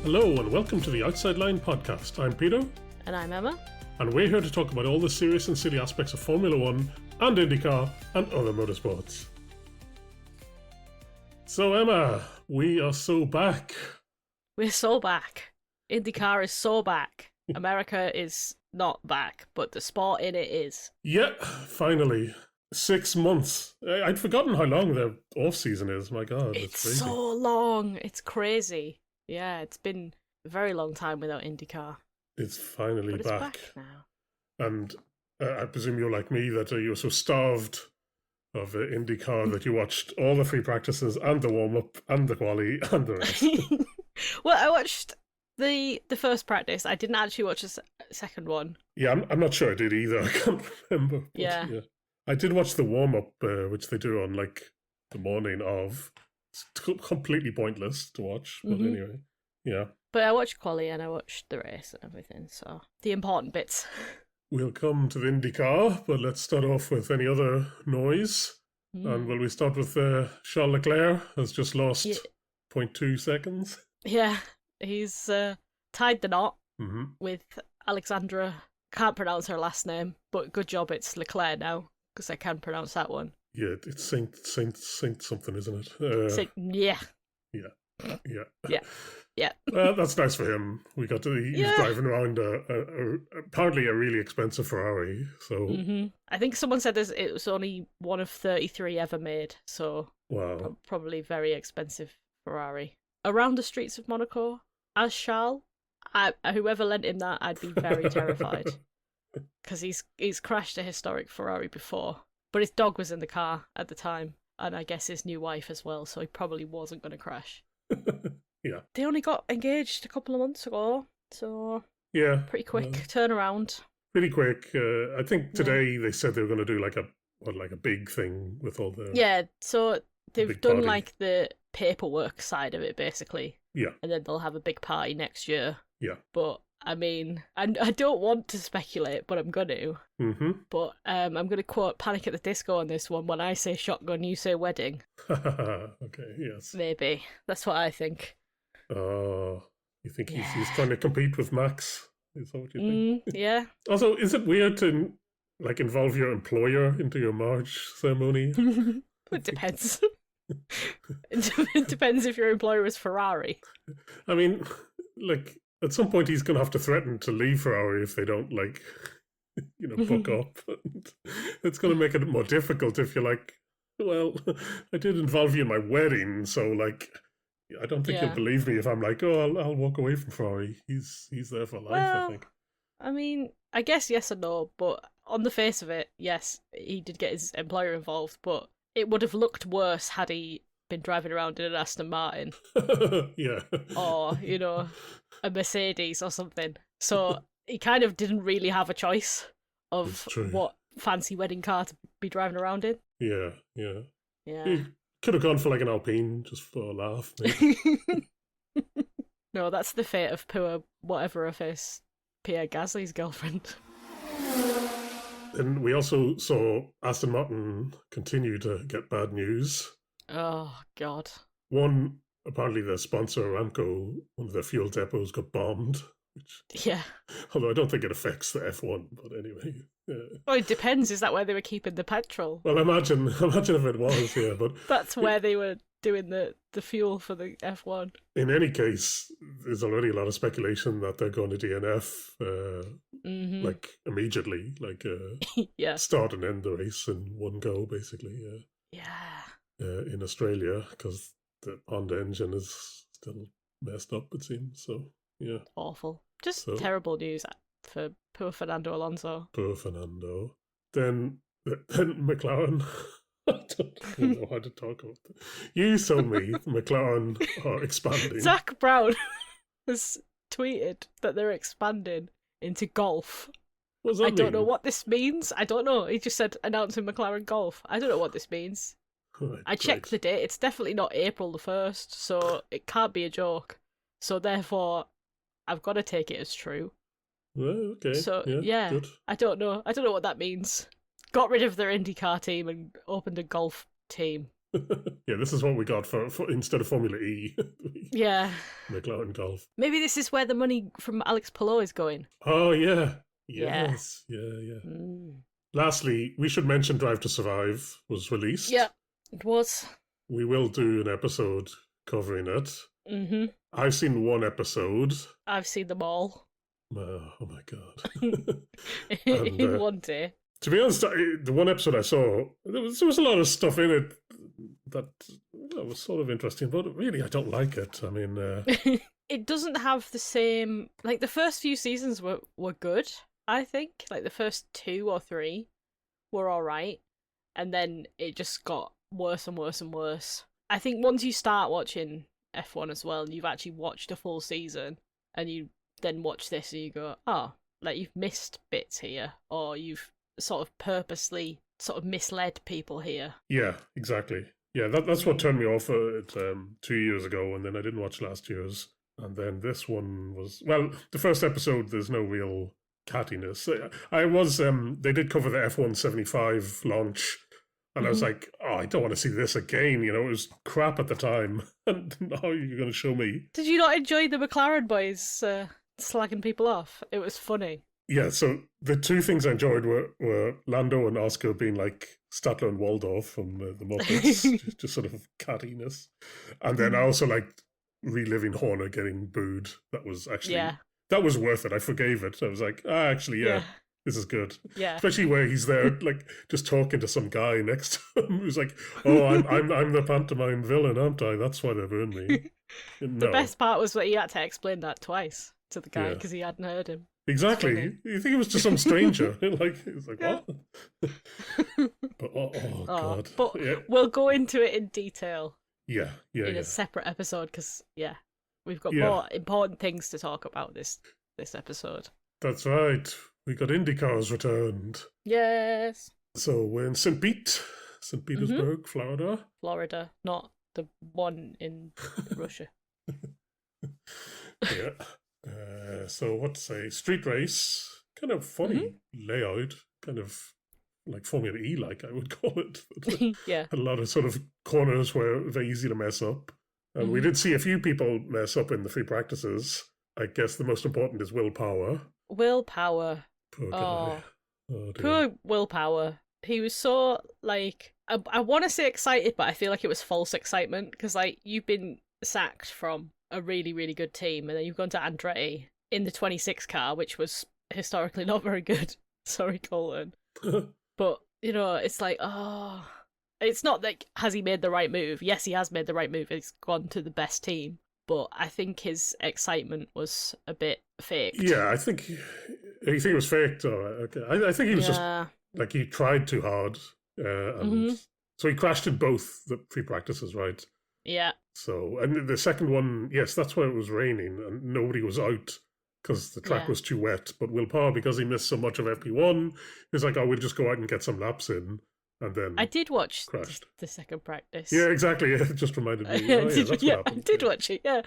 Hello and welcome to the Outside Line podcast. I'm Peter. And I'm Emma. And we're here to talk about all the serious and silly aspects of Formula 1 and Indycar and other motorsports. So Emma, we are so back. We're so back. IndyCar is so back. America is not back, but the sport in it is. Yeah, finally. 6 months. I'd forgotten how long the off-season is. My God, It's crazy. so long. It's crazy. Yeah, it's been a very long time without IndyCar. It's finally But it's back. back now. And I presume you're like me, that you were so starved of IndyCar that you watched all the free practices and the warm-up and the quali and the rest. Well, I watched the first practice. I didn't actually watch the second one. Yeah, I'm not sure I did either. I can't remember. But, Yeah. I did watch the warm-up, which they do on like the morning of. It's completely pointless to watch, but anyway, yeah. But I watched quali and I watched the race and everything, so the important bits. We'll come to the IndyCar, but let's start off with any other noise. And will we start with Charles Leclerc has just lost 0.2 seconds? Yeah, he's tied the knot with Alexandra. Can't pronounce her last name, but good job it's Leclerc now, because I can pronounce that one. Yeah, it's Saint something, isn't it? Yeah. Well, that's nice for him. We got to. He's driving around apparently a really expensive Ferrari. So I think someone said it was only one of 33 ever made. So wow, probably very expensive Ferrari. Around the streets of Monaco, as Charles, whoever lent him that, I'd be very terrified, because he's crashed a historic Ferrari before. But his dog was in the car at the time, and I guess his new wife as well, so he probably wasn't going to crash. Yeah. They only got engaged a couple of months ago, so yeah, pretty quick turnaround. Pretty quick. I think today they said they were going to do like a big thing with all the... Yeah, so they've done party. like the paperwork side of it, basically. Yeah. And then they'll have a big party next year. Yeah. But I mean, I don't want to speculate, but I'm going to. But I'm going to quote Panic at the Disco on this one. When I say shotgun, you say wedding. Okay, yes. Maybe. That's what I think. Oh, you think he's trying to compete with Max? Is that what you think? Yeah. Also, is it weird to like involve your employer into your marriage ceremony? It depends. It depends if your employer is Ferrari. I mean, like, at some point he's going to have to threaten to leave Ferrari if they don't, like, buck up. It's going to make it more difficult if you're like, well, I did involve you in my wedding, so, like, I don't think you'll believe me if I'm like, oh, I'll walk away from Ferrari. He's there for life, I think. I mean, I guess yes and no, but on the face of it, yes, he did get his employer involved, but it would have looked worse had he been driving around in an Aston Martin. Yeah. Or, a Mercedes or something. So he kind of didn't really have a choice of what fancy wedding car to be driving around in. Yeah. Yeah. Could have gone for like an Alpine just for a laugh, maybe. No, that's the fate of poor whatever of his Pierre Gasly's girlfriend. And we also saw Aston Martin continue to get bad news. Oh, God. One, apparently their sponsor, Aramco, one of their fuel depots got bombed. Yeah. Although I don't think it affects the F1, but anyway. Oh, it depends. Is that where they were keeping the petrol? Well, imagine if it was, yeah. But that's where they were doing the fuel for the F1. In any case, there's already a lot of speculation that they're going to DNF, like immediately, like start and end the race in one go, basically. In Australia, because the Honda engine is still messed up, it seems. So yeah, awful. Just terrible news for poor Fernando Alonso. Poor Fernando. Then McLaren. I don't even know how to talk about that. You told me McLaren are expanding. Zach Brown has tweeted that they're expanding into golf. What does that mean? I don't know what this means. I don't know. He just said announcing McLaren Golf. I don't know what this means. Right, I checked the date. It's definitely not April the 1st, so it can't be a joke. So therefore, I've got to take it as true. Well, okay. So yeah, good. I don't know what that means. Got rid of their IndyCar team and opened a golf team. Yeah, this is what we got for instead of Formula E. Yeah. McLaren Golf. Maybe this is where the money from Alex Palou is going. Oh, yeah. Yeah. Yes. Yeah. Mm. Lastly, we should mention Drive to Survive was released. Yeah, it was. We will do an episode covering it. Mm-hmm. I've seen one episode. I've seen them all. Oh my God. In one day. To be honest, the one episode I saw, there was a lot of stuff in it that was sort of interesting, but really I don't like it. I mean... It doesn't have the same... Like, the first few seasons were good, I think. Like, the first 2 or 3 were alright. And then it just got worse and worse and worse. I think once you start watching F1 as well, and you've actually watched a full season, and you then watch this and you go, oh, like, you've missed bits here, or you've sort of purposely sort of misled people here. Yeah, exactly. Yeah, that's what turned me off it 2 years ago, and then I didn't watch last year's. And then this one was... Well, the first episode, there's no real cattiness. They did cover the F175 launch, and I was like, oh, I don't want to see this again. You know, it was crap at the time. And now you're going to show me. Did you not enjoy the Mclaren boys slagging people off? It was funny. Yeah, so the 2 things I enjoyed were Lando and Oscar being like Statler and Waldorf from the Muppets, just sort of cattiness. And then I also liked reliving Horner getting booed. That was actually... Yeah. That was worth it. I forgave it. I was like, actually, yeah. This is good. Yeah. Especially where he's there, like, just talking to some guy next to him who's like, oh, I'm the pantomime villain, aren't I? That's why they've ruined me. The best part was that he had to explain that twice to the guy because he hadn't heard him. Exactly. You think it was just some stranger. It's like, what? But, oh God. But we'll go into it in detail. Yeah. In a separate episode because, we've got more important things to talk about this episode. That's right. We got Indycars returned. Yes. So we're in St. Petersburg, Florida. Florida, not the one in Russia. Yeah. So what to say? Street race, kind of funny layout, kind of like Formula E, like I would call it. Yeah. A lot of sort of corners were very easy to mess up. And we did see a few people mess up in the free practices. I guess the most important is Will Power. Will Power. Poor guy. Oh, poor Will Power. He was so, like, I want to say excited, but I feel like it was false excitement because, like, you've been sacked from a really, really good team and then you've gone to Andretti in the 26 car, which was historically not very good. Sorry, Colton. But, you know, it's like, oh... It's not like, has he made the right move? Yes, he has made the right move. He's gone to the best team. But I think his excitement was a bit faked. Yeah, I think... You think it was faked? All right, okay. I think he was just... Like, he tried too hard. And so he crashed in both the free practices, right? Yeah. So, and the second one, yes, that's where it was raining and nobody was out because the track was too wet. But Will Power, because he missed so much of FP1, he's like, oh, we'll just go out and get some laps in. And then I did watch crashed. The second practice. Yeah, exactly. It just reminded me. I did watch it. Yeah,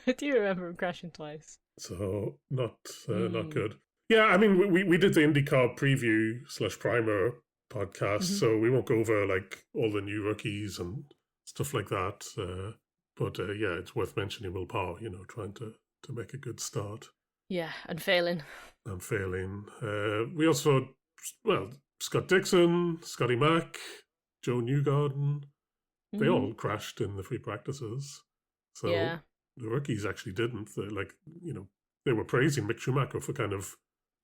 I do remember him crashing twice. So not good. Yeah, I mean, we did the IndyCar preview / primer podcast, so we won't go over like all the new rookies and stuff like that. But it's worth mentioning Will Power. You know, trying to make a good start. Yeah, and failing. We also Scott Dixon, Scotty Mack, Joe Newgarden, they all crashed in the free practices. So the rookies actually didn't. They were praising Mick Schumacher for kind of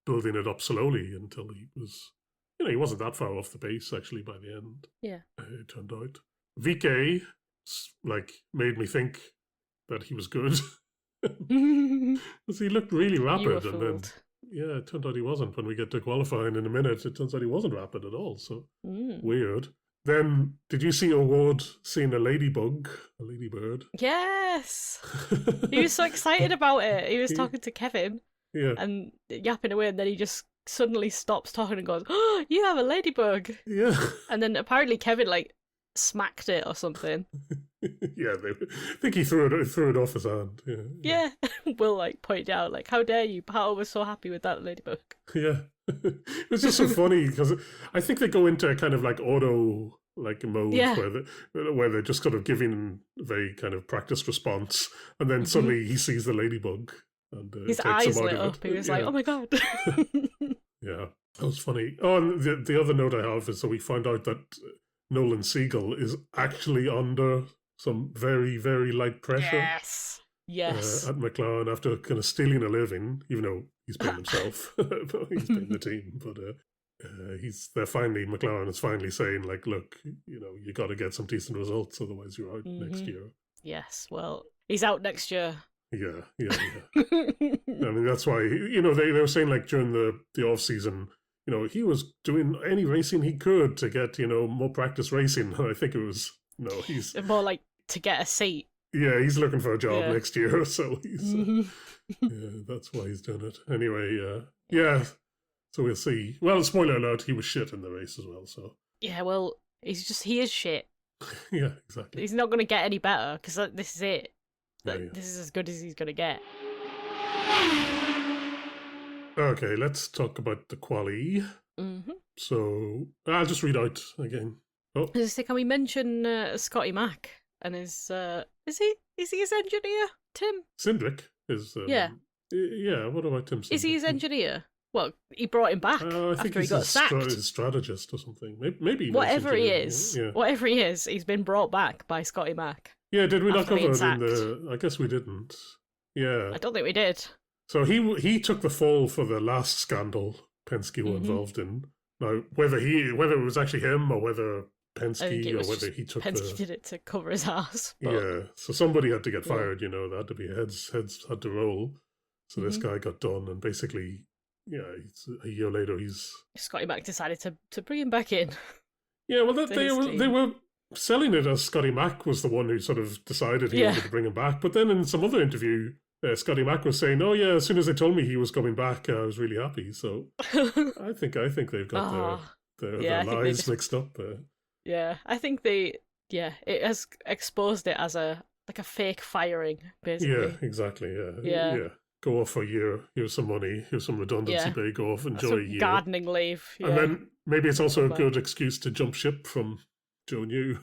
building it up slowly until he was, he wasn't that far off the pace actually by the end. Yeah. It turned out. VK, made me think that he was good. Because he looked really rapid and then... Yeah, it turned out he wasn't. When we get to qualifying in a minute, it turns out he wasn't rapid at all. So weird. Then, did you see O'Ward seeing a ladybird? Yes! He was so excited about it. He was talking to Kevin and yapping away, and then he just suddenly stops talking and goes, oh, you have a ladybug! Yeah. And then apparently Kevin, smacked it or something. Yeah, I think he threw it off his hand. Yeah. Will point out, how dare you? Paul was so happy with that ladybug. Yeah. It was just so funny because I think they go into kind of auto like mode Yeah. where they're just kind of giving a very kind of practiced response, and then suddenly he sees the ladybug, and His it takes eyes him out lit of up. it. He was like, "Oh my god!" Yeah, that was funny. Oh, and the other note I have is that we find out that Nolan Siegel is actually under some very, very light pressure Yes. at McLaren after kind of stealing a living, even though he's paying himself, he's paying the team. But McLaren is finally saying, like, look, you got to get some decent results, otherwise you're out next year. Yes, well, he's out next year. Yeah. I mean, that's why, they were saying, like, during the off season, he was doing any racing he could to get, more practice racing. And I think it was, he's more like to get a seat. Yeah, he's looking for a job next year, so he's that's why he's doing it. Anyway, so we'll see. Well, spoiler alert, he was shit in the race as well, so. Yeah, well, he is shit. Yeah, exactly. He's not going to get any better, because this is it. Yeah. This is as good as he's going to get. Okay, let's talk about the quali. So, I'll just read out again. Oh. Can we mention Scotty Mac and his... Is he his engineer, Tim? Cindric is... Yeah, what about Tim Cindric? Is he his engineer? Well, he brought him back after he got sacked. His strategist or something. Maybe whatever he is, he's been brought back by Scotty Mac. Yeah, did we not cover it in the... I guess we didn't. Yeah. I don't think we did. So he took the fall for the last scandal Penske were involved in. Now, whether it was actually him or whether Penske or whether he took Penske did it to cover his ass. But... Yeah, so somebody had to get fired, there had to be heads had to roll. So this guy got done, and basically, a year later Scotty Mac decided to bring him back in. Yeah, well, they were selling it as Scotty Mac was the one who sort of decided he wanted to bring him back. But then in some other interview, Scotty Mac was saying, "Oh yeah, as soon as they told me he was coming back, I was really happy." So I think they've got their lives mixed up there. Yeah, I think it has exposed it as a fake firing, basically. Yeah, exactly. Yeah. Go off for a year. Here's some money. Here's some redundancy pay. Go off, enjoy a year. Gardening leave. Yeah. And then maybe it's also a good excuse to jump ship from Joe New.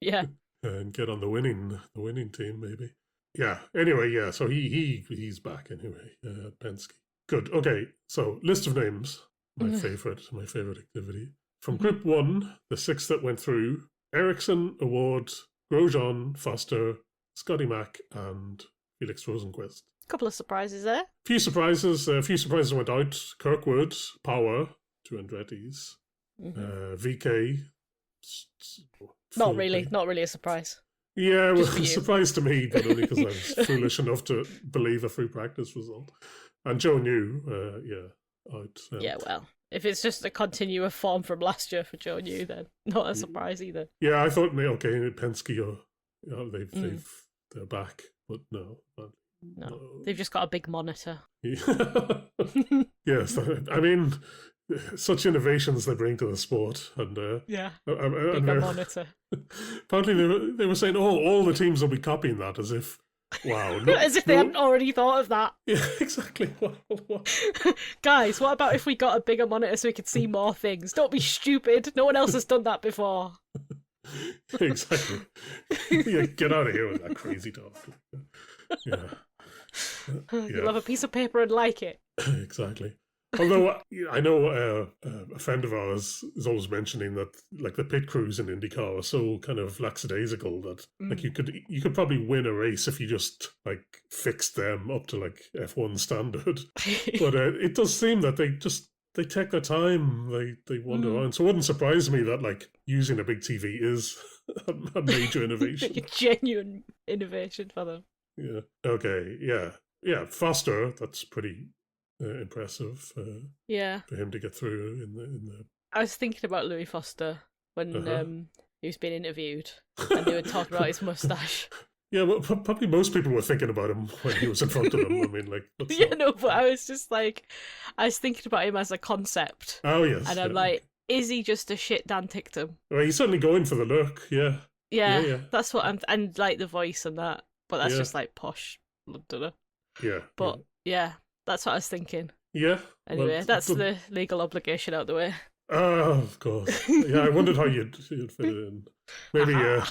Yeah. And get on the winning team, maybe. Yeah. Anyway, yeah. So he's back anyway at Penske. Good. Okay. So list of names. My favorite activity. From Group 1, the 6 that went through: Ericsson, Award, Grosjean, Foster, Scotty Mac, and Felix Rosenqvist. A couple of surprises there. A few surprises went out. Kirkwood, Power, 2 Andretti's. VK. Not really a surprise. Yeah, it was a surprise to me, but only because I was foolish enough to believe a free practice result. And Joe New, out. Yeah, well, if it's just a continuous form from last year for Joe New, then not a surprise either. Yeah, I thought, okay, Penske, they're back, but no. No, they've just got a big monitor. Yes, I mean, such innovations they bring to the sport, and bigger monitor. Apparently, they were saying, all the teams will be copying that, as if, wow, as if they hadn't already thought of that. Yeah, exactly. What? Guys, what about if we got a bigger monitor so we could see more things? Don't be stupid. No one else has done that before. Exactly. Yeah, get out of here with that crazy talk. Yeah. You'll have a piece of paper and like it. Exactly. Although I know a friend of ours is always mentioning that, like, the pit crews in Indycar are so kind of lackadaisical that like you could probably win a race if you just like fixed them up to like F1 standard. But it does seem that they take their time. They wander around. So it wouldn't surprise me that like using a big TV is a major innovation. A genuine innovation for them. Yeah. Okay. Yeah. Foster. That's pretty impressive. For him to get through in the. I was thinking about Louis Foster when he was being interviewed, and they were talking about his mustache. Yeah, well, probably most people were thinking about him when he was in front of them. I mean, like, but I was just like, I was thinking about him as a concept. Oh yes, and I'm like, is he just a shit Dan Ticktum? Well, he's certainly going for the look. Yeah. Yeah. That's what and like the voice and that, but that's just like posh Londoner. Yeah. But yeah, that's what I was thinking. Yeah. Anyway, that's the legal obligation out the way. Of course. Yeah, I wondered how you'd fit it in. Maybe, Haha.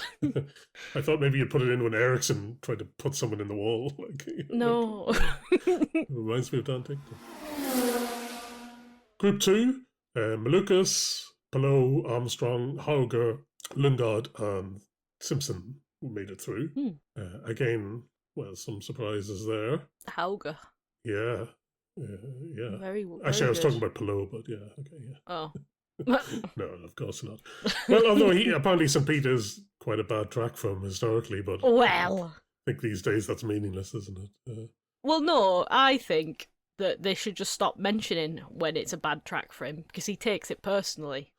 I thought maybe you'd put it in when Ericsson tried to put someone in the wall. Like, No. it reminds me of Dan Tickton. Group 2, Malukas, Palou, Armstrong, Hauger, Lundgaard, and Simpson made it through. Again, well, some surprises there. Hauger. Yeah. Yeah. Very Actually, I was good. talking about Palou, but yeah, okay, yeah. Oh. No, of course not. Well, although apparently St. Pete is quite a bad track for him historically, but Well. I think these days that's meaningless, isn't it? Well, no, I think that they should just stop mentioning when it's a bad track for him because he takes it personally.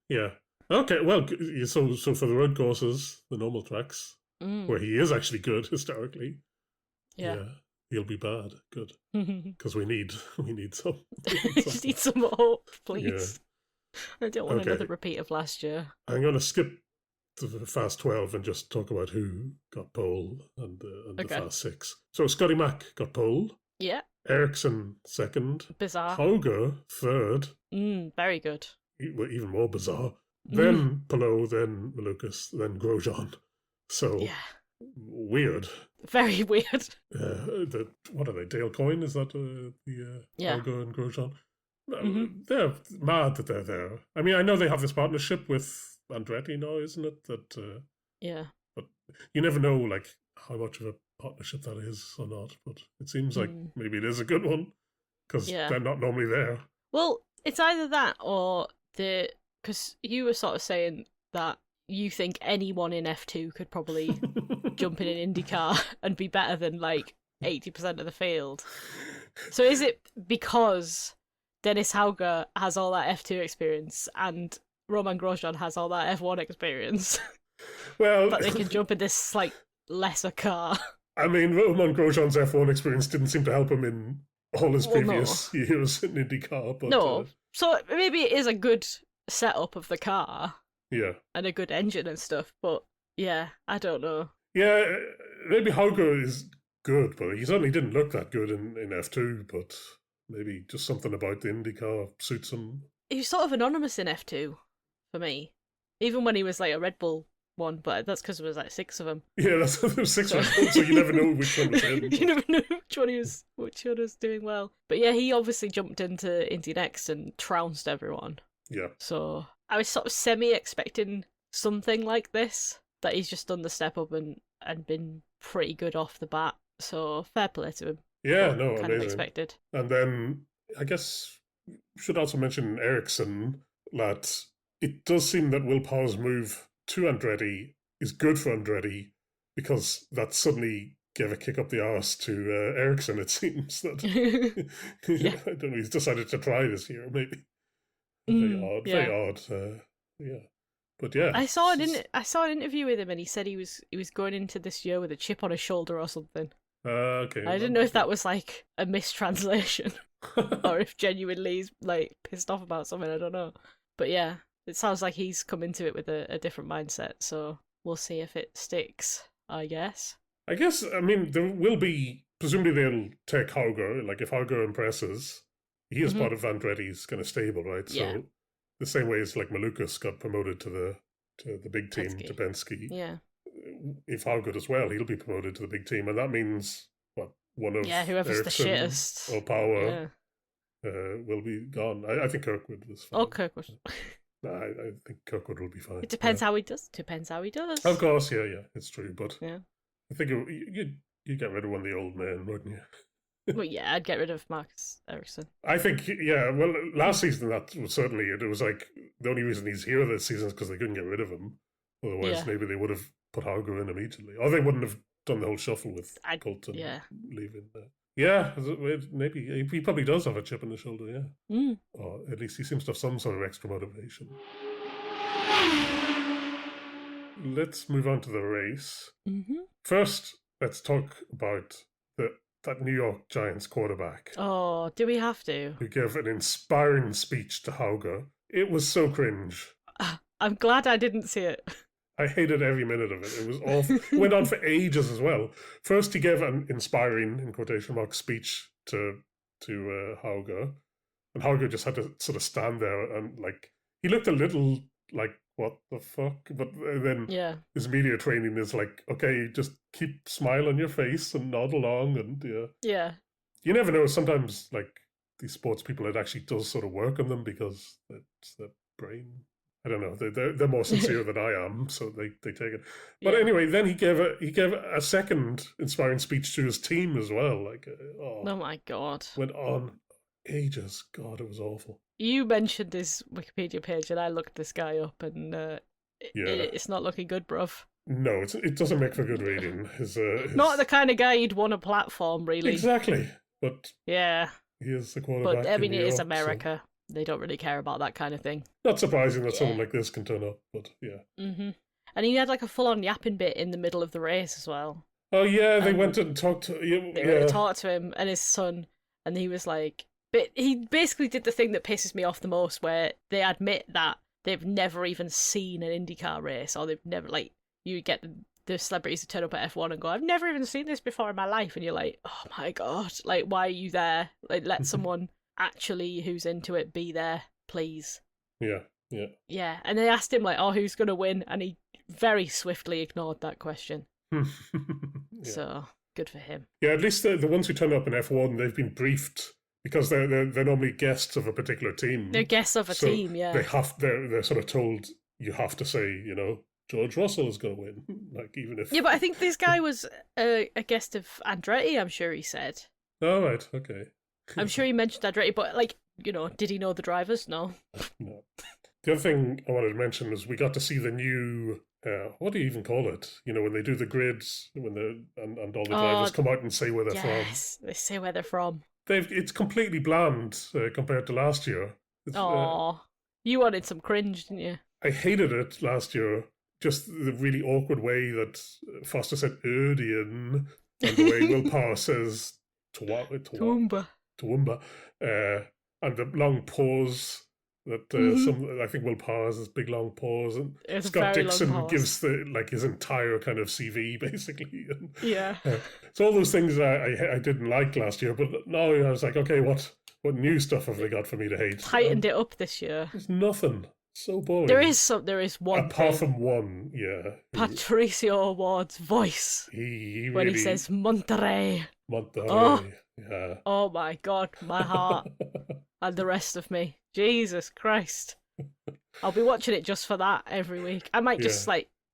Yeah. Okay, well, so for the road courses, the normal tracks, where he is actually good historically, Yeah. he'll be bad. Good, because we need some. Just need some hope, please. Yeah. I don't want another repeat of last year. I'm going to skip the Fast 12 and just talk about who got pole and the Fast 6. So Scotty Mack got pole. Yeah. Ericsson second. Bizarre. Hauger third. Very good. Even more bizarre. Then Palou, then Malukas, then Grosjean. So weird. Very weird. What are they? Dale Coyne? Is that the Hauger and Grosjean? They're mad that they're there. I mean, I know they have this partnership with Andretti now, isn't it? Yeah. But you never know, like, how much of a partnership that is or not. But it seems like maybe it is a good one because they're not normally there. Well, it's either that or because you were sort of saying that you think anyone in F2 could probably jump in an IndyCar and be better than like 80% of the field. So is it because Dennis Hauger has all that F2 experience and Romain Grosjean has all that F1 experience? Well, but they can jump in this like lesser car. I mean, Romain Grosjean's F1 experience didn't seem to help him in all his previous years in IndyCar. But, so maybe it is a good setup of the car. Yeah. And a good engine and stuff, but yeah, I don't know. Yeah, maybe Hauger is good, but he certainly didn't look that good in F2, but maybe just something about the IndyCar suits him. He was sort of anonymous in F2 for me, even when he was like a Red Bull one, but that's because there was like 6 of them. Yeah, there was 6 Red Bulls, so you never know which one was in. You never know which one was doing well. But yeah, he obviously jumped into Indy Next and trounced everyone. Yeah. So I was sort of semi-expecting something like this, that he's just done the step up and been pretty good off the bat. So fair play to him. Yeah, kind amazing. of expected. And then I guess should also mention Ericsson, that it does seem that Will Power's move to Andretti is good for Andretti because that suddenly gave a kick up the arse to Ericsson, it seems. That I don't know, he's decided to try this year, maybe. Very odd. Yeah. But yeah. I saw an interview with him and he said he was going into this year with a chip on his shoulder or something. Okay. I didn't know if that was like a mistranslation or if genuinely he's like pissed off about something, I don't know. But yeah, it sounds like he's come into it with a different mindset, so we'll see if it sticks, I guess. I mean, there will be, presumably they'll take Hauger, like if Hauger impresses, he is part of Andretti's kind of stable, right? Yeah. So the same way as like Malukas got promoted to the big team, Penske. to Penske. Yeah. If Hauger does well, he'll be promoted to the big team, and that means one of whoever's Ericsson the shittest or Power will be gone. I think Kirkwood was fine. Oh, Kirkwood. I think Kirkwood will be fine. It depends how he does. Depends how he does. Of course, yeah, it's true. But yeah, I think you'd get rid of one of the old men, wouldn't you? Well, yeah, I'd get rid of Marcus Armstrong. I think, yeah. Well, last season that was certainly it. It was like the only reason he's here this season is because they couldn't get rid of him. Otherwise, maybe they would have put Hauger in immediately, or they wouldn't have done the whole shuffle with Colton leaving. Yeah, maybe he probably does have a chip in the shoulder. Yeah, or at least he seems to have some sort of extra motivation. Let's move on to the race. First, let's talk about that New York Giants quarterback. Oh, do we have to? Who gave an inspiring speech to Hauger. It was so cringe. I'm glad I didn't see it. I hated every minute of it. It was awful. It went on for ages as well. First, he gave an inspiring, in quotation marks, speech to Hauger. And Hargo just had to sort of stand there and like he looked a little like what the fuck, but then Yeah. his media training is like, okay, just keep smile on your face and nod along, and Yeah. you never know. Sometimes like these sports people, it actually does sort of work on them because it's their brain. I don't know. They're more sincere than I am, so they take it. But Yeah. anyway, then he gave a second inspiring speech to his team as well. Like, Oh my god. went on ages. God, it was awful. You mentioned his Wikipedia page, and I looked this guy up, and Yeah. it's not looking good, bruv. No, it doesn't make for good reading. Not the kind of guy you'd want a platform, really. Exactly, but Yeah. he is the quarterback. But I mean, in it New is York, America. So they don't really care about that kind of thing. not surprising that Yeah. someone like this can turn up, but yeah. Mm-hmm. And he had like a full-on yapping bit in the middle of the race as well. Oh yeah, they went and talked to They went to talk to him and his son, and he was like, but he basically did the thing that pisses me off the most, where they admit that they've never even seen an IndyCar race, or they've never, like, you get the celebrities who turn up at F1 and go, I've never even seen this before in my life, and you're like, oh my god, like, why are you there? Like, let someone actually who's into it be there, please. Yeah. Yeah, and they asked him, like, oh, who's going to win? And he very swiftly ignored that question. Yeah. So, good for him. Yeah, at least the ones who turn up in F1, they've been briefed because they're normally guests of a particular team. They're guests of a team, yeah. They're sort of told you have to say, George Russell is going to win, like even if. Yeah, but I think this guy was a guest of Andretti. I'm sure he said. Oh right, okay. I'm sure he mentioned Andretti, but like, did he know the drivers? No. No. The other thing I wanted to mention is we got to see the new. What do you even call it? When they do the grids, and all the drivers come out and say where they're from. Yes, they say where they're from. It's completely bland compared to last year. You wanted some cringe, didn't you? I hated it last year. Just the really awkward way that Foster said Erdian, and the way Will Power says Toowoomba, and the long pause that I think Will Power has this big long pause, and Scott Dixon gives his entire kind of CV basically. Yeah. So all those things I didn't like last year, but now I was like, okay, what new stuff have they got for me to hate? Tightened it up this year. There's nothing. So boring. There is one apart from one, yeah. Patricio Ward's voice when he says Monterey. Yeah. Oh my god, my heart and the rest of me. Jesus Christ. I'll be watching it just for that every week. I might just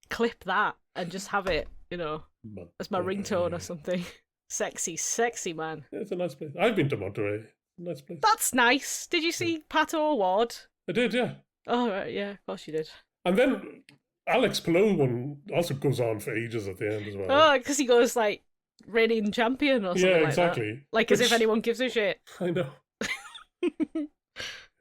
clip that and just have it, as my ringtone or something. Sexy man. Yeah, it's a nice place. I've been to Monterey. Nice place. That's nice. Did you see Pato Ward? I did, yeah. Oh, right, yeah, of course you did. And then Alex Palou one also goes on for ages at the end as well. Oh, because he goes like reigning champion or something like exactly. that. Like as if anyone gives a shit. I know.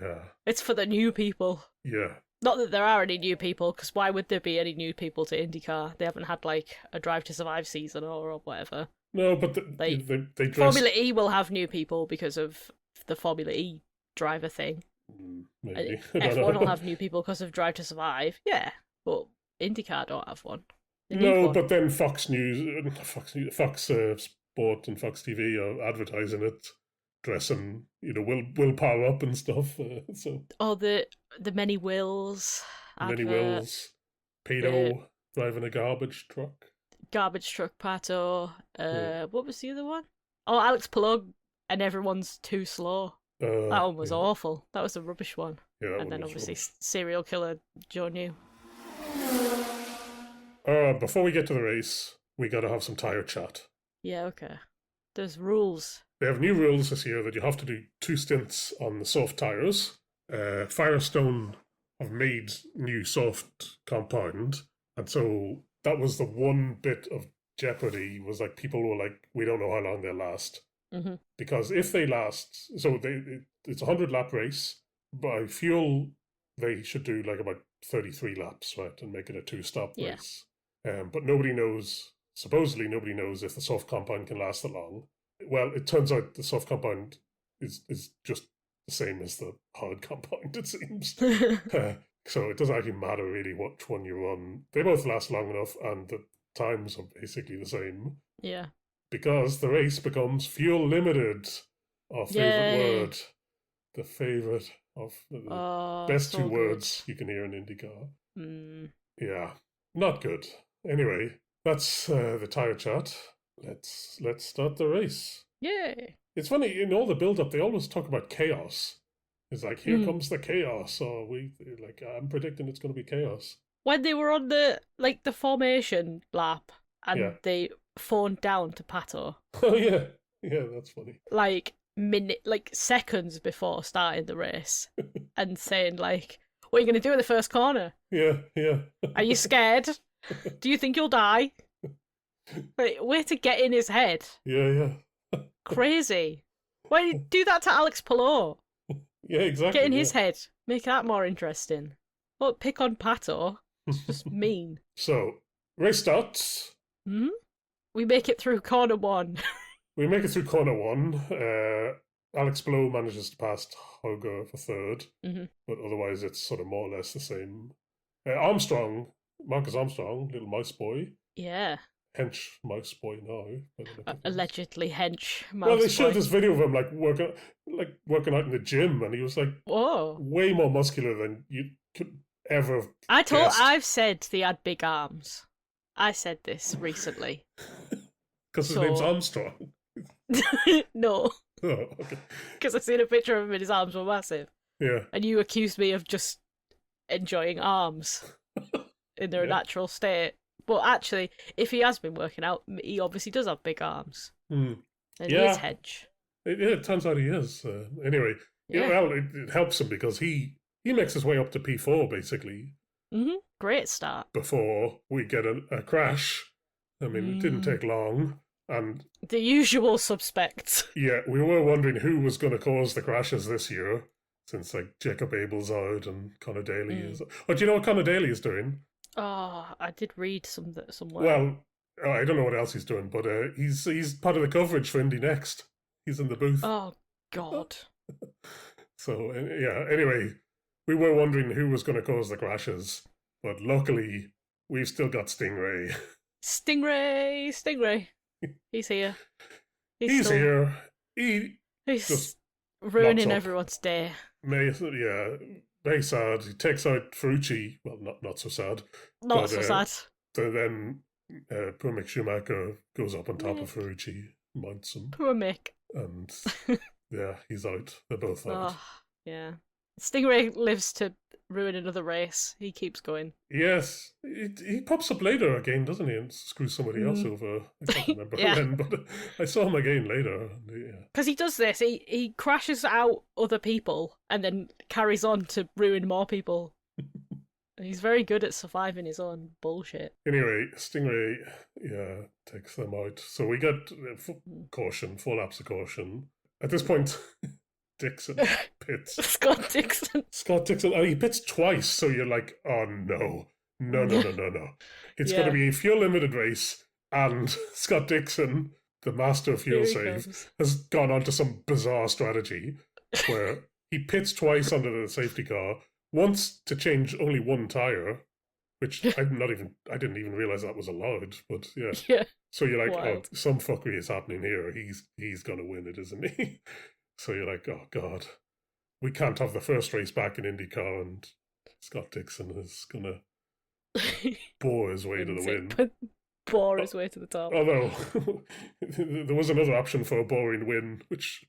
Yeah. It's for the new people. Yeah. Not that there are any new people, because why would there be any new people to IndyCar? They haven't had like a Drive to Survive season or whatever. No, but they dress... Formula E will have new people because of the Formula E driver thing. Maybe. F1 will have new people because of Drive to Survive. Yeah, but IndyCar don't have one. But then Fox Sport and Fox TV are advertising it, dressing, Will Power up and stuff. So. Oh, the many Wills. Many Wills. Pedo driving a garbage truck. Garbage truck Pato. What was the other one? Oh, Alex Plug, and everyone's too slow. That one was awful. That was a rubbish one. Yeah, and then obviously serial killer Joe New. Before we get to the race, we got to have some tyre chat. Yeah, okay. There's rules. They have new rules this year that you have to do 2 stints on the soft tyres. Firestone have made new soft compound, and so that was the one bit of jeopardy, was like people were like, we don't know how long they'll last. Mm-hmm. Because if they last, so it's a 100-lap race. By fuel, they should do like about 33 laps, right, and make it a 2-stop race. But supposedly nobody knows if the soft compound can last that long. Well, it turns out the soft compound is just the same as the hard compound, it seems. So it doesn't actually matter really which one you run. They both last long enough, and the times are basically the same. Yeah. Because the race becomes fuel limited, our favourite word. the favourite of the best so two good. words you can hear in IndyCar. Mm. Yeah, not good. Anyway, that's the tyre chart. Let's start the race. Yay! It's funny, in all the build-up, they always talk about chaos. It's like, here comes the chaos, or I'm predicting it's going to be chaos. When they were on the formation lap and they phoned down to Pato. Oh yeah, that's funny. Seconds before starting the race, and saying like, "What are you going to do in the first corner? Yeah. Are you scared? Do you think you'll die?" Like, way to get in his head. Yeah. Crazy. Why did you do that to Alex Palou? Yeah, exactly. Get in his head. Make that more interesting. Don't pick on Pato. It's just mean. So, race starts. Hmm? We make it through corner 1. We make it through corner 1. Alex Palou manages to pass Hoger for third, but otherwise it's sort of more or less the same. Marcus Armstrong, little mouse boy. Yeah. Hench mouse boy now. Allegedly hench mouse boy. Well, they showed this video of him working out in the gym, and he was like, whoa, way more muscular than you could ever have guessed. I've said they had big arms. I said this recently. Because his name's Armstrong. No. Oh, okay. Because I've seen a picture of him and his arms were massive. Yeah. And you accused me of just enjoying arms in their natural state. But actually, if he has been working out, he obviously does have big arms. And he is hench. It turns out he is. Anyway, well, it helps him because he makes his way up to P4, basically. Great start. Before we get a crash. I mean, it didn't take long. And the usual suspects. Yeah, we were wondering who was going to cause the crashes this year, since like Jacob Abel's out and Conor Daly is. Oh, do you know what Conor Daly is doing? Oh, I did read somewhere. Well, I don't know what else he's doing, but he's part of the coverage for Indy Next. He's in the booth. Oh God. So anyway, we were wondering who was going to cause the crashes, but luckily we've still got Stingray. Stingray. He's here. He's here. He's just ruining everyone's day. Very sad. He takes out Ferrucci. Well, not so sad. Not so sad. So then poor Mick Schumacher goes up on top of Ferrucci, mounts him. Poor Mick. And he's out. They're both out. Oh, yeah. Stingray lives to ruin another race. He keeps going. Yes. He pops up later again, doesn't he? And screws somebody else over. I can't remember when, but I saw him again later. Because he does this. He crashes out other people and then carries on to ruin more people. He's very good at surviving his own bullshit. Anyway, Stingray, takes them out. So we get caution, 4 laps of caution. At this point... Dixon pits. Scott Dixon. And he pits twice, so you're like, oh no. It's going to be a fuel limited race, and Scott Dixon, the master of fuel save, has gone on to some bizarre strategy where he pits twice under the safety car, once to change only one tyre, which I didn't even realise that was allowed, but yeah. So you're like, oh, some fuckery is happening here. He's going to win it, isn't he? So you're like, oh, God, we can't have the first race back in IndyCar, and Scott Dixon is going to bore his way to the win. Bore his way to the top. Although, there was another option for a boring win, which...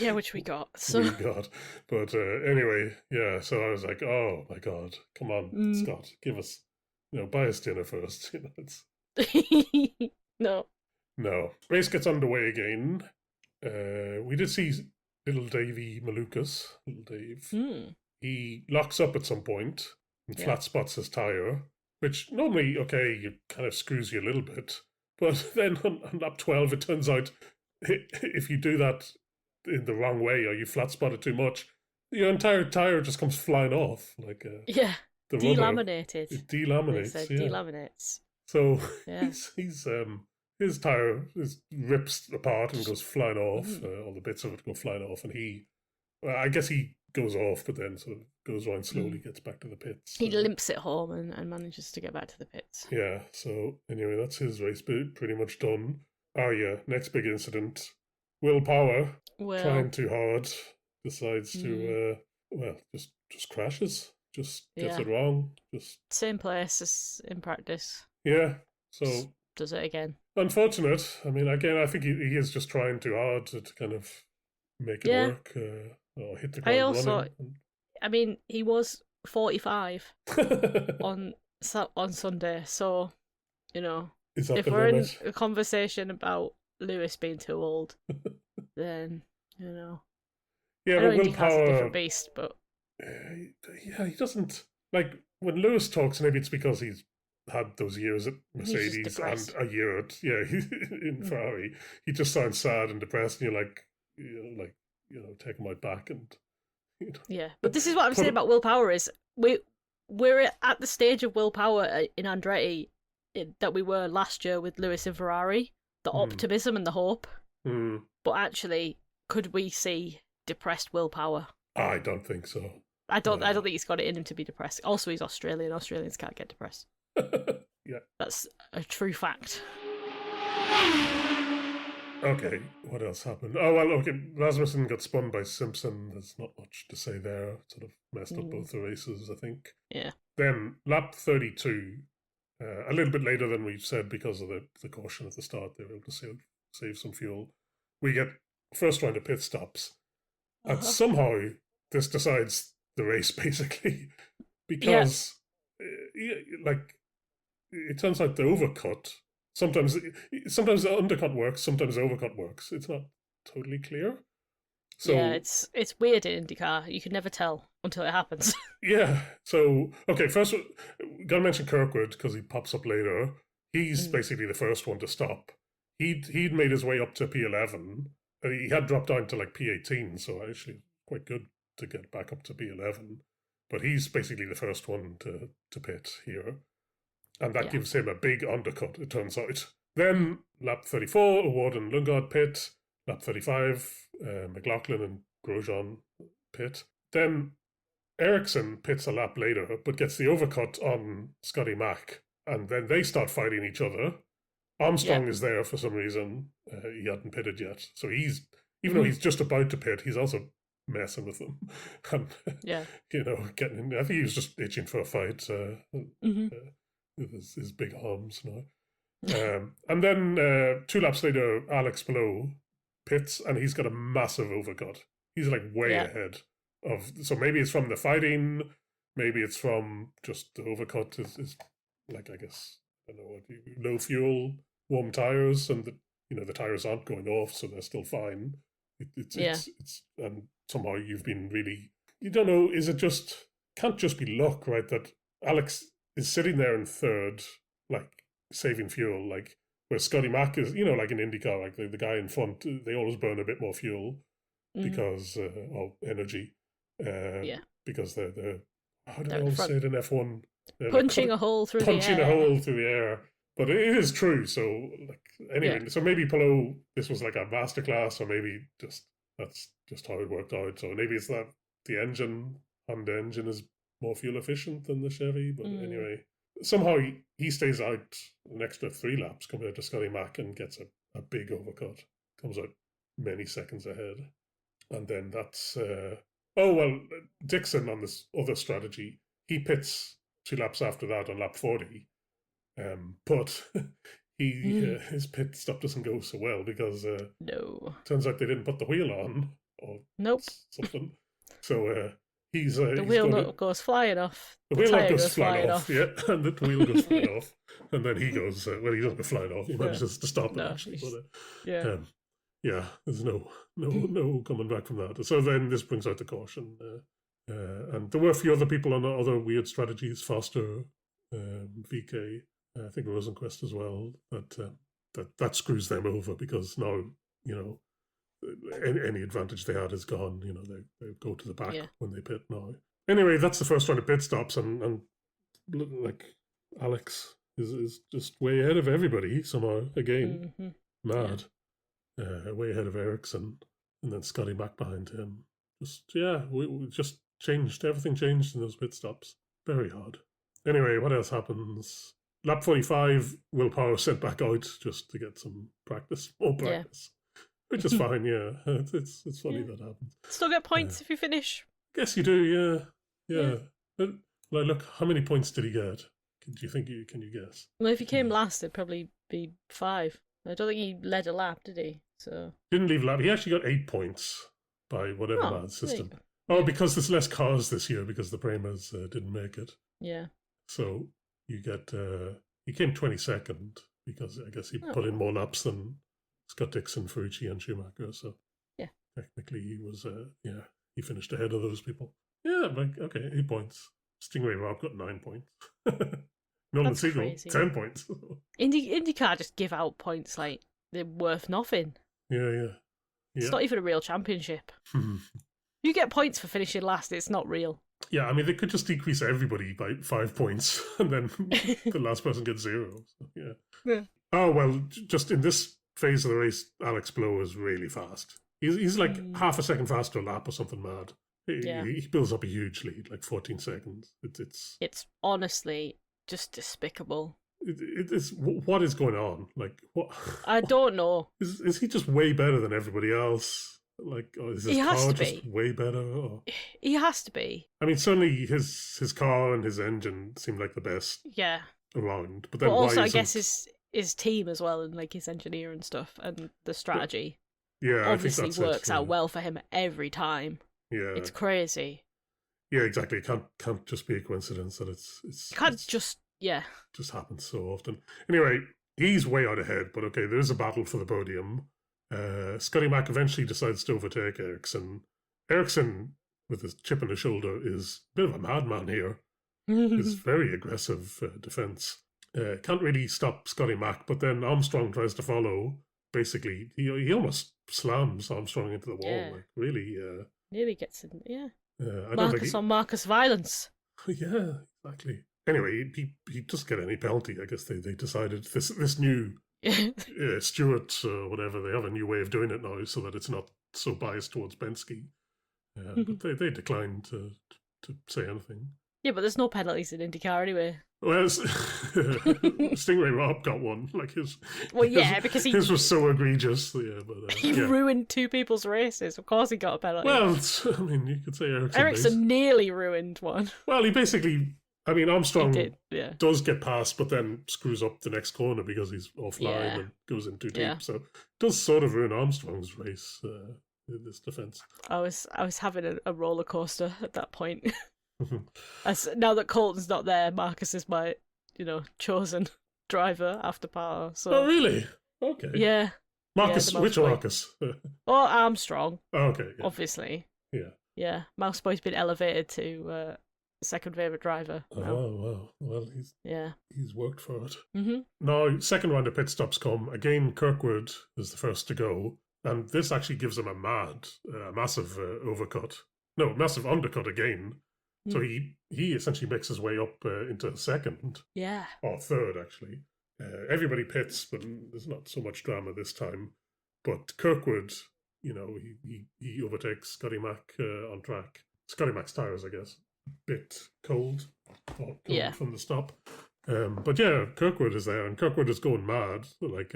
which we got. So. We got. But anyway, so I was like, oh, my God, come on, Scott, give us, buy us dinner first. No. Race gets underway again. We did see little Davey Malukas, little Dave. He locks up at some point and flat spots his tyre, which normally, it kind of screws you a little bit. But then on lap 12, it turns out if you do that in the wrong way or you flat spot it too much, your entire tyre just comes flying off. The delaminated. It delaminates. Delaminates. So he's his tyre rips apart and goes flying off. All the bits of it go flying off, and I guess he goes off, but then sort of goes around slowly, gets back to the pits. He limps it home and manages to get back to the pits. Yeah, so anyway, that's his race pretty much done. Oh yeah, next big incident. Will Power trying too hard. decides to, just crashes, just gets Yeah. it wrong, Same place as in practice. yeah. So Does it again. unfortunate. I mean, again, I think he is just trying too hard to kind of make it Yeah. work or hit the I ground also, running. I mean, he was 45 on Sunday, so, Is that if the we're in limit? a conversation about Lewis being too old, then, Yeah, I know but IndyCar's a willpower. different beast, but Yeah, he doesn't like when Lewis talks. Maybe it's because he's had those years at he's just Mercedes and depressed. a year at in Mm. Ferrari. He just sounds sad and depressed, and you're like, take him out back and Yeah, but this is what I'm put saying him. about willpower is we're at the stage of willpower in Andretti that we were last year with Lewis and Ferrari, the Hmm, optimism and the hope. hmm, But actually, could we see depressed willpower? I don't think so. I don't think he's got it in him to be depressed. Also, he's Australian. Australians can't get depressed. Yeah. That's a true fact. Okay. What else happened? Oh well. Okay. Rasmussen got spun by Simpson. There's not much to say there. Sort of messed up both the races, I think. Yeah. Then lap 32. A little bit later than we've said because of the caution at the start, they were able to save some fuel. We get first round of pit stops, and somehow this decides the race basically because like it turns out the overcut sometimes the undercut works, sometimes the overcut works. It's not totally clear. Yeah, So it's weird in IndyCar. You can never tell until it happens. yeah. So okay, first gotta mention Kirkwood because he pops up later. He's Mm. basically the first one to stop. He'd made his way up to P11. He had dropped down to like P18, so actually quite good to get back up to P11. But he's basically the first one to pit here, and that Yeah. gives him a big undercut. It turns out. Then lap 34, Award and Lundgaard pit. Lap 35, McLaughlin and Grosjean pit. Then Ericsson pits a lap later, but gets the overcut on Scotty Mack, and then they start fighting each other. Armstrong is there for some reason. He hadn't pitted yet, so even though he's just about to pit, he's also messing with them, and Yeah. getting in. I think he was just itching for a fight Mm-hmm. with his big arms now. And then 2 laps later, Alex Palou pits, and he's got a massive overcut. He's like way ahead of. So maybe it's from the fighting, maybe it's from just the overcut. Is like I guess I don't know what low fuel, warm tires, and the tires aren't going off, so they're still fine. It's and somehow you've been really you don't know. Is it just can't just be luck, right? That Alex is sitting there in third, like saving fuel, like where Scotty Mack is, like in IndyCar, like the guy in front, they always burn a bit more fuel because of energy. Because they're how do they always say it in F1? Punching a hole through the air. Punching a hole through the air. But it is true. So anyway, so maybe Palou, this was like a masterclass, or maybe that's just how it worked out. So maybe it's that the Honda engine is more fuel efficient than the Chevy. But anyway, somehow he stays out an extra 3 laps compared to Scotty Mack and gets a big overcut. Comes out many seconds ahead. And then that's Dixon on this other strategy, he pits 2 laps after that on lap 40. But his pit stop doesn't go so well because turns out they didn't put the wheel on or something. So he's the wheel nut goes flying off. The wheel nut goes flying off. Yeah, and the wheel goes flying off, and then he goes. He doesn't go flying off. He manages to stop it actually. But, there's no coming back from that. So then this brings out the caution, and there were a few other people on other weird strategies. Foster, VK, I think Rosenquist as well. That screws them over because now any advantage they had is gone. They go to the back when they pit now. Anyway, that's the first round of pit stops, and like Alex is just way ahead of everybody somehow again. Mad. Way ahead of Ericsson, and then Scotty Mack behind him. We just changed. Everything changed in those pit stops. Very hard. Anyway, what else happens? Lap 45, Will Power sent back out just to get some practice, more practice. which is fine. Yeah, it's funny that happens. Still get points if you finish. Guess you do. Yeah. But, like, look, how many points did he get? Do you think can you guess? Well, if he came last, it'd probably be 5. I don't think he led a lap, did he? So Didn't leave a lap. He actually got 8 points by whatever mad system. Oh, because there's less cars this year because the Premas didn't make it. Yeah. So you get he came 22nd because I guess he put in more laps than Scott Dixon, Ferrucci, and Schumacher. So yeah, technically he was he finished ahead of those people. Yeah, like okay, 8 points. Stingray Rob got 9 points. Nolan Siegel 10 points. IndyCar just give out points like they're worth nothing. Yeah. It's not even a real championship. You get points for finishing last. It's not real. Yeah, I mean, they could just decrease everybody by 5 points, and then the last person gets 0. So, yeah. Oh, well, just in this phase of the race, Alex Blow is really fast. He's like half a second faster a lap or something mad. He builds up a huge lead, like 14 seconds. It's honestly just despicable. It's what is going on? Like, what? I don't know. Is he just way better than everybody else? Like, is his car just way better? Or? He has to be. I mean, certainly his car and his engine seem like the best around. But then also, I guess his team as well, and like his engineer and stuff, and the strategy. Obviously works out well for him every time. Yeah, it's crazy. Yeah, exactly. It can't just be a coincidence that it's just happens so often. Anyway, he's way out ahead, but okay, there is a battle for the podium. Scotty Mack eventually decides to overtake Ericsson. Ericsson, with his chip on his shoulder, is a bit of a madman here. His very aggressive defense. Can't really stop Scotty Mack, but then Armstrong tries to follow. Basically, he almost slams Armstrong into the wall. Like, really. Nearly gets in, Marcus on Marcus violence. Yeah, exactly. Anyway, he doesn't get any penalty. I guess they decided this new Stewart or whatever, they have a new way of doing it now so that it's not so biased towards Penske. But they declined to say anything. Yeah, but there's no penalties in IndyCar anyway. Well, Stingray Rob got one. Like because his was so egregious. Yeah, but he ruined 2 people's races. Of course, he got a penalty. Well, I mean, you could say Ericsson nearly ruined one. Well, he basically. I mean, Armstrong does get past, but then screws up the next corner because he's offline and goes in too deep. So it does sort of ruin Armstrong's race in this defense. I was having a roller coaster at that point. Now that Colton's not there, Marcus is my chosen driver after Palou. So. Oh really? Okay. Yeah. Marcus, which Marcus? Armstrong. Oh, okay. Yeah. Obviously. Yeah. Yeah. Mouse Boy's been elevated to second favourite driver. Oh wow! Well, he's worked for it. Now, second round of pit stops come again. Kirkwood is the first to go, and this actually gives him a massive massive undercut again. So he essentially makes his way up into second. Yeah. Or third, actually. Everybody pits, but there's not so much drama this time. But Kirkwood, he overtakes Scotty Mack on track. Scotty Mack's tyres, I guess, a bit cold from the stop. But yeah, Kirkwood is there, and Kirkwood is going mad. Like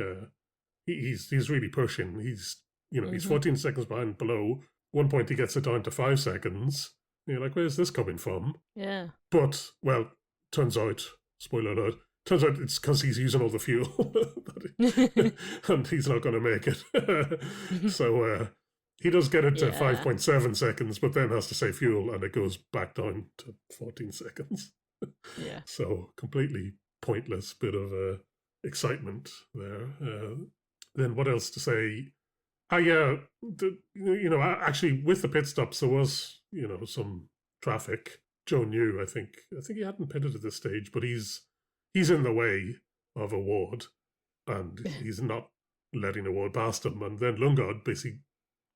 he's really pushing. He's he's 14 seconds behind below. One point he gets it down to 5 seconds. You're like, where's this coming from? Yeah. But, well, turns out, spoiler alert, it's because he's using all the fuel. And he's not going to make it. So he does get it to 5.7 seconds, but then has to save fuel, and it goes back down to 14 seconds. Yeah. So completely pointless bit of excitement there. Then what else to say? Actually, with the pit stops, there was, some traffic. Joe New, I think he hadn't pitted at this stage, but he's in the way of a Ward, and he's not letting a Ward past him. And then Lundgaard basically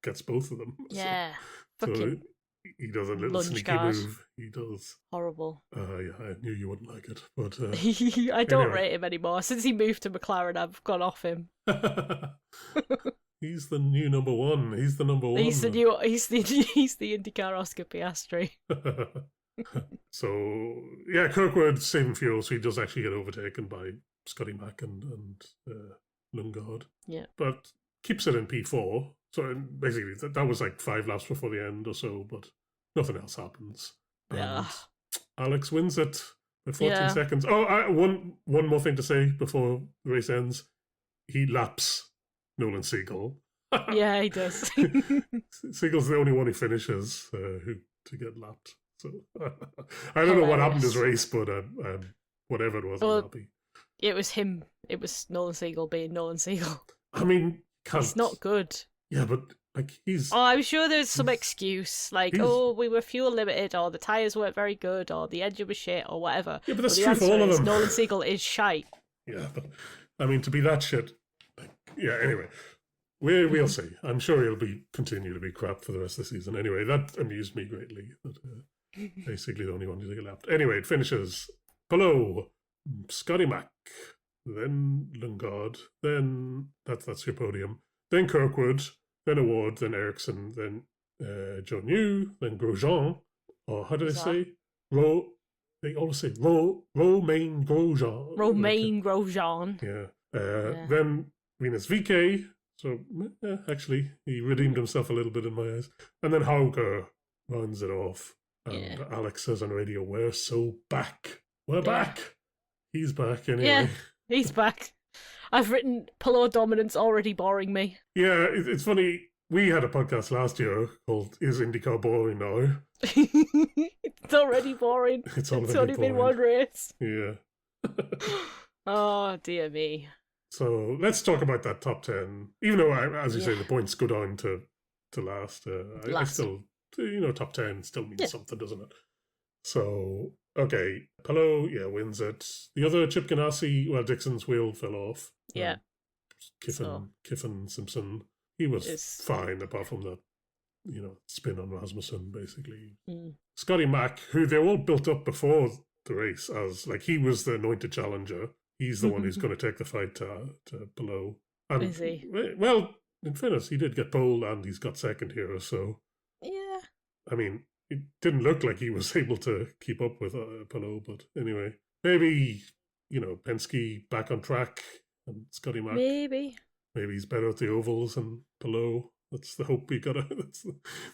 gets both of them. Yeah. So he does a little sneaky move. He does. Horrible. I knew you wouldn't like it, but I don't rate him anymore. Since he moved to McLaren, I've gone off him. He's the new number one. He's the number one. He's the IndyCar Oscar Piastri. So yeah, Kirkwood saving fuel, so he does actually get overtaken by Scotty Mack and Lundgaard. Yeah. But keeps it in P4. So basically, that was like 5 laps before the end or so, but nothing else happens. Yeah. And Alex wins it by 14 Yeah. seconds. Oh, one more thing to say before the race ends. He laps Nolan Siegel. Yeah, he does. Siegel's the only one who finishes to get lapped. So I don't know what happened this race, but whatever it was, I'm happy. It was him. It was Nolan Siegel being Nolan Siegel. I mean, he's not good. Yeah, but like he's. Oh, I'm sure there's some excuse, like, oh, we were fuel limited, or the tires weren't very good, or the engine was shit, or whatever. Yeah, but that's true for all of them. Nolan Siegel is shite. Yeah, but I mean, to be that shit. Like, yeah. Anyway, we'll see. I'm sure he'll continue to be crap for the rest of the season. Anyway, that amused me greatly. That, basically, the only one who left. Anyway, it finishes Palou, Scotty Mac, then Lundgaard, then that's your podium. Then Kirkwood, then Award, then Ericsson, then Joe New, then Grosjean, or how do they say? They always say Romain Grosjean. Romain Grosjean. Yeah. Then Venus VK. So actually, he redeemed himself a little bit in my eyes. And then Hauger rounds it off. And Alex says on radio, "We're so back. We're back." He's back anyway. Yeah, he's back. I've written Palou dominance already boring me. Yeah, it's funny. We had a podcast last year called "Is Indycar Boring Now?" It's already boring. It's only been one race. Yeah. Oh dear me. So let's talk about that top 10. Even though, as you say, the points go down to last. I still, top 10 still means something, doesn't it? So, okay, Palou, wins it. The other Chip Ganassi, well, Dixon's wheel fell off. Yeah. Kiffin Simpson, he was fine apart from that, spin on Rasmussen, basically. Scotty Mac, who they all built up before the race as, like, he was the anointed challenger. He's the one who's going to take the fight to Palou. Is he? Well, in fairness, he did get pole and he's got second here, so... Yeah. I mean, it didn't look like he was able to keep up with Palou, but anyway. Maybe, Penske back on track and Scotty Mac. Maybe he's better at the ovals and Palou. That's the hope we gotta.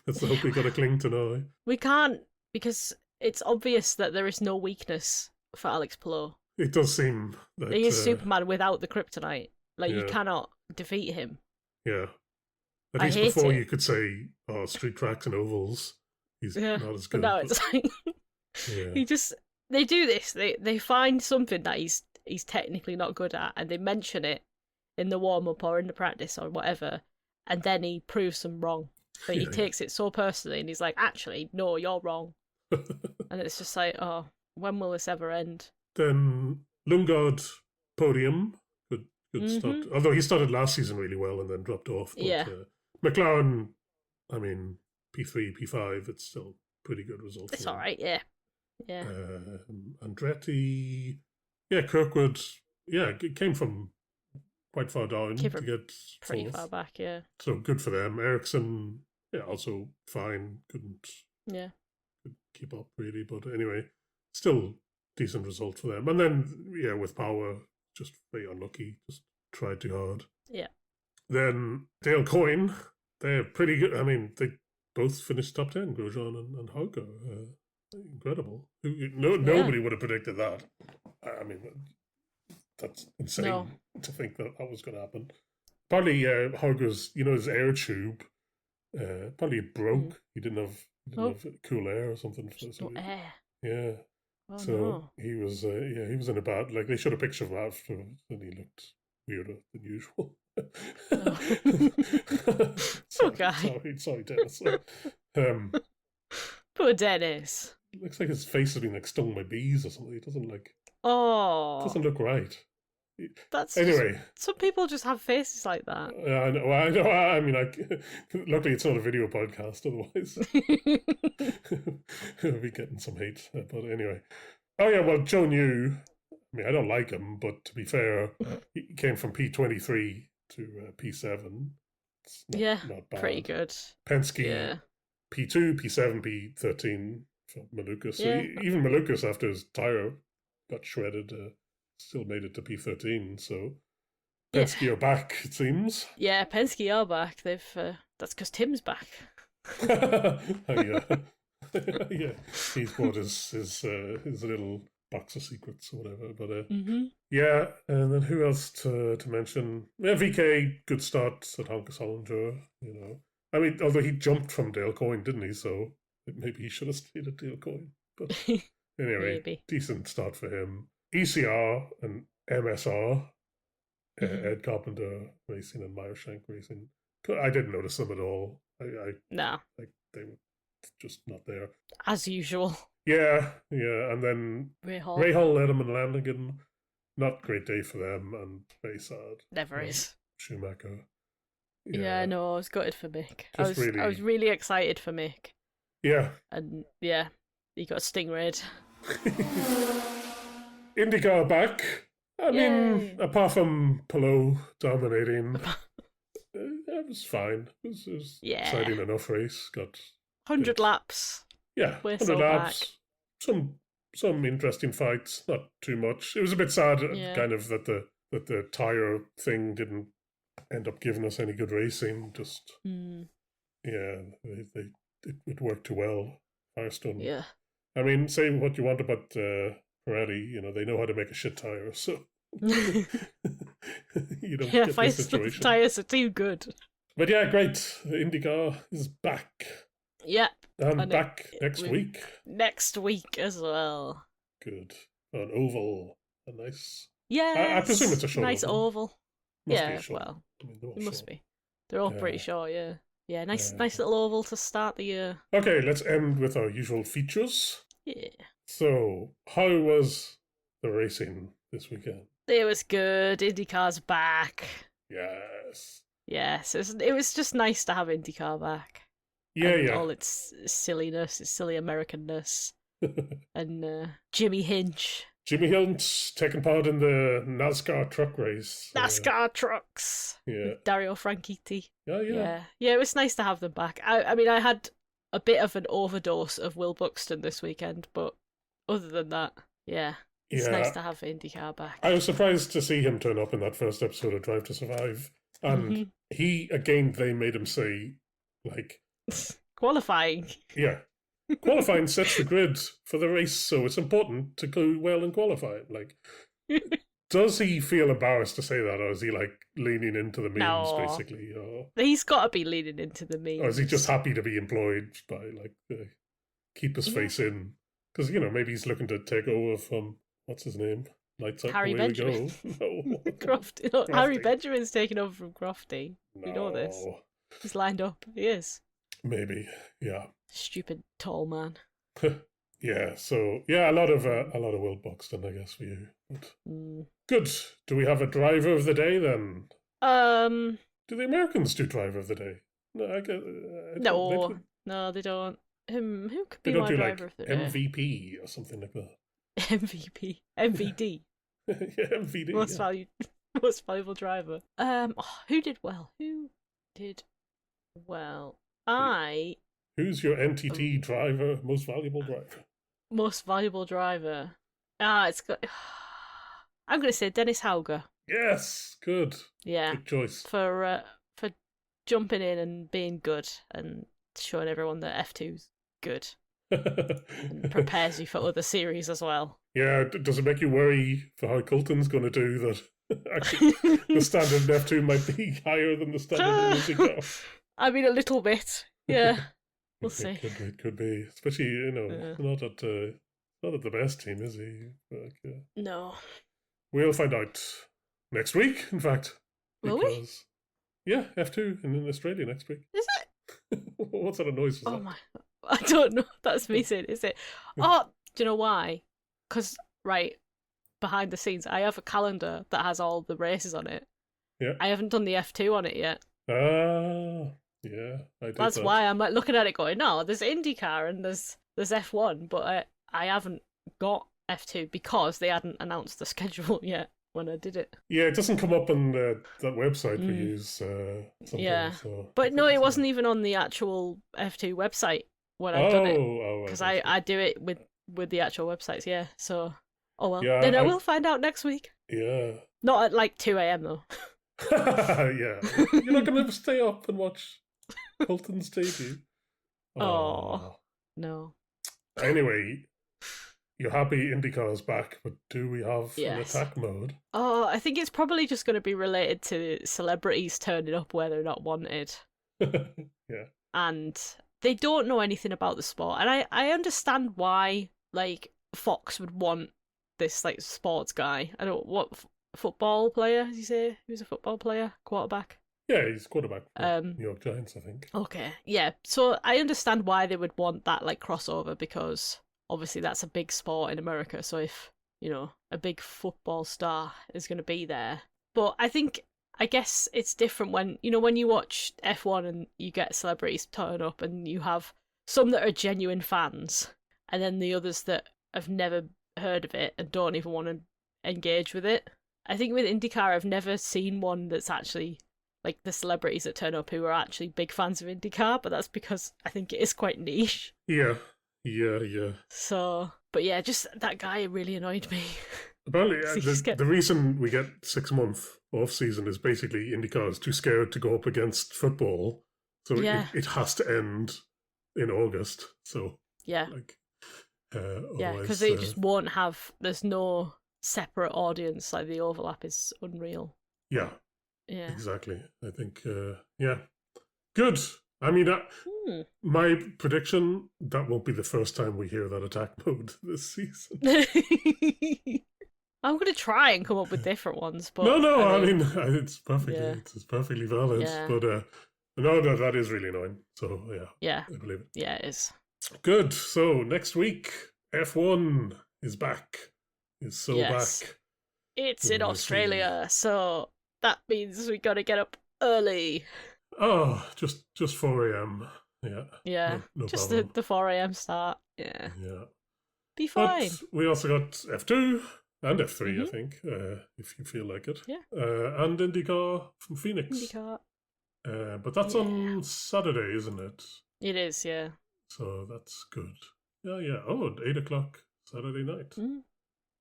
That's the hope we gotta cling to now. We can't, because it's obvious that there is no weakness for Alex Palou. It does seem that he is Superman without the kryptonite. Like you cannot defeat him. Yeah. At least before you could say, "Oh, street tracks and ovals." He's not as good. But now it's like they do this. They find something that he's technically not good at, and they mention it in the warm up or in the practice or whatever, and then he proves them wrong. But he takes it so personally, and he's like, "Actually, no, you're wrong." And it's just like, oh, when will this ever end? Then Lundgaard podium, good start. Although he started last season really well and then dropped off. But, McLaren, I mean, P3, P5, it's still pretty good result. It's all right, yeah. Andretti, Kirkwood, came from quite far down to get pretty fourth. Far back, yeah. So good for them. Ericsson, also fine, couldn't keep up really, but anyway, still decent result for them. And then, with Power, just very unlucky, just tried too hard. Yeah. Then Dale Coyne, they're pretty good. I mean, they both finished top 10, Grosjean and Hauger. Incredible. Nobody would have predicted that. I mean, that's insane to think that was going to happen. Partly, Hauger's, his air tube, partly it broke. He didn't have cool air or something. No air. Yeah. Oh, so he was in a bad, like they showed a picture of him after and he looked weirder than usual. Sorry, Dennis. Poor Dennis. Looks like his face has been like stung by bees or something. It doesn't doesn't look right. That's anyway. Some people just have faces like that. I know. I mean, luckily it's not a video podcast. Otherwise, we'll be getting some hate. But anyway, well, Joe New. I mean, I don't like him, but to be fair, he came from P23 to P7. It's not bad. Pretty good. Penske, P2, P7, P13 for Malukas. So even Malukas, after his tire got shredded, still made it to P13. So Yeah. Penske are back, it seems. Yeah, Penske are back. That's because Tim's back. Oh, yeah. Yeah, he's bought his little box of secrets or whatever. But yeah, and then who else to mention? Yeah, VK, good start at Honka Solinger. I mean, although he jumped from Dale Coyne, didn't he? So maybe he should have stayed at Dale Coyne. But anyway, Maybe. decent start for him. ECR and MSR, Ed Carpenter Racing and Meyershank Racing. I didn't notice them at all. No. Like they were just not there. As usual. Yeah, and then Rahal, Lederman, and Lanigan, not great day for them, and very sad. Never is. Schumacher. Yeah, no, I was gutted for Mick. I was really excited for Mick. Yeah. And yeah, he got stingrayed. IndyCar back. I mean, apart from Palou dominating, it was fine. It was exciting enough race. Got 100 laps. Yeah, 100 laps. Back. Some interesting fights. Not too much. It was a bit sad, kind of that the tire thing didn't end up giving us any good racing. Just it worked too well. Firestone. Yeah. I mean, say what you want about Pirelli, they know how to make a shit tire, so you don't get this situation. Tires are too good. But yeah, great. IndyCar is back. Yep. And back next week. Next week as well. Good. An oval. A nice... Yeah. I presume it's a short nice oval. Must well, it must be. They're all pretty short, yeah. Yeah, nice little oval to start the year. Okay, let's end with our usual features. Yeah. So, how was the racing this weekend? It was good. IndyCar's back. Yes. Yes, it was just nice to have IndyCar back. Yeah. All its silliness, its silly Americanness. And Jimmy Hinch. Jimmy Hinch taking part in the NASCAR truck race. NASCAR trucks. Yeah. With Dario Franchitti. Yeah. Yeah, it was nice to have them back. I mean, I had a bit of an overdose of Will Buxton this weekend, but other than that, yeah. It's nice to have IndyCar back. I was surprised to see him turn up in that first episode of Drive to Survive. And they made him say, like... Qualifying. Yeah. Qualifying sets the grid for the race, so it's important to go well in qualifying. Like, does he feel embarrassed to say that, or is he, like, leaning into the memes, basically? Or... He's got to be leaning into the memes. Or is he just happy to be employed by, like, keep his face in? Because, maybe he's looking to take over from... What's his name? Lights Out, Harry Away Benjamin. We Go. No. Crofty. No, Harry Benjamin's taking over from Crofty. No. You know this. He's lined up. He is. Maybe, yeah. Stupid tall man. Yeah, so a lot of Will Buxton, I guess, for you. But... Good. Do we have a driver of the day then? Do the Americans do driver of the day? No, no, they don't. Who could be my driver like of the day? MVP or something like that. MVP, MVD. Yeah, MVD. Most valuable driver. Who did well? Who's your NTT driver? Most valuable driver. Most valuable driver. It's got. I'm going to say Dennis Hauger. Yes, good. Yeah, good choice for jumping in and being good and showing everyone that F2's good. And prepares you for other series as well. Yeah, does it make you worry for how Colton's going to do that? Actually, the standard in F2 might be higher than the standard in IndyCar. I mean, a little bit. Yeah, we'll see. It could be, especially not at the best team, is he? No. We'll find out next week. In fact, will we? Yeah, F2 in Australia next week. Is it? What sort of noise was that? My! I don't know. That's me saying, is it? Oh, do you know why? Because, behind the scenes, I have a calendar that has all the races on it. Yeah. I haven't done the F2 on it yet. Yeah. That's why I'm looking at it going, no, there's IndyCar and there's F1, but I haven't got F2 because they hadn't announced the schedule yet when I did it. Yeah, it doesn't come up on that website we use. Yeah. So but no, it wasn't even on the actual F2 website when I've done it. Because I do it with the actual websites, yeah. So, oh well. Yeah, then I will find out next week. Yeah. Not at 2 a.m. though. Yeah. You're not going to stay up and watch Colton's debut. Oh, no. Anyway, you're happy IndyCar's back, but do we have an attack mode? Oh, I think it's probably just going to be related to celebrities turning up where they're not wanted. Yeah. And they don't know anything about the sport. And I understand why, like, Fox would want this, like, sports guy. I don't what football player, as you say? Who's a football player? Quarterback? Yeah, he's quarterback for New York Giants, I think. Okay, yeah. So I understand why they would want that, like, crossover, because obviously that's a big sport in America. So if, you know, a big football star is going to be there. But I guess it's different when, you know, when you watch F1 and you get celebrities turn up and you have some that are genuine fans and then the others that have never heard of it and don't even want to engage with it. I think with IndyCar, I've never seen one that's actually, like, the celebrities that turn up who are actually big fans of IndyCar, but that's because I think it is quite niche. Yeah. So, but yeah, just that guy really annoyed me. Apparently, the reason we get 6 month off season is basically IndyCar is too scared to go up against football, so it has to end in August. So like, because they just won't have. There's no separate audience. Like, the overlap is unreal. Yeah, exactly. I think good. I mean, my prediction, that won't be the first time we hear that attack mode this season. I'm going to try and come up with different ones, but I mean it's perfectly valid. Yeah. But no, that is really annoying. So I believe it. Yeah, it is. Good. So next week, F1 is back. It's back. It's in Australia, so that means we got to get up early. Oh, just 4 a.m. Yeah. No just problem. the 4 a.m. start. Yeah. Be But fine. we also got F2 and F3, I think, if you feel like it. Yeah. And IndyCar from Phoenix. IndyCar. But that's on Saturday, isn't it? It is, yeah. So that's good. Yeah. Oh, at 8 o'clock Saturday night.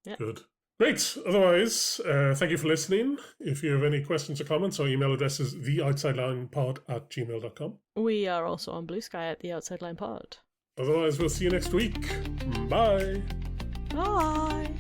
Yeah. Good. Great. Otherwise, thank you for listening. If you have any questions or comments, our email address is theoutsidelinepod@gmail.com. We are also on Blue Sky at The Outside Line Pod. Otherwise, we'll see you next week. Bye. Bye.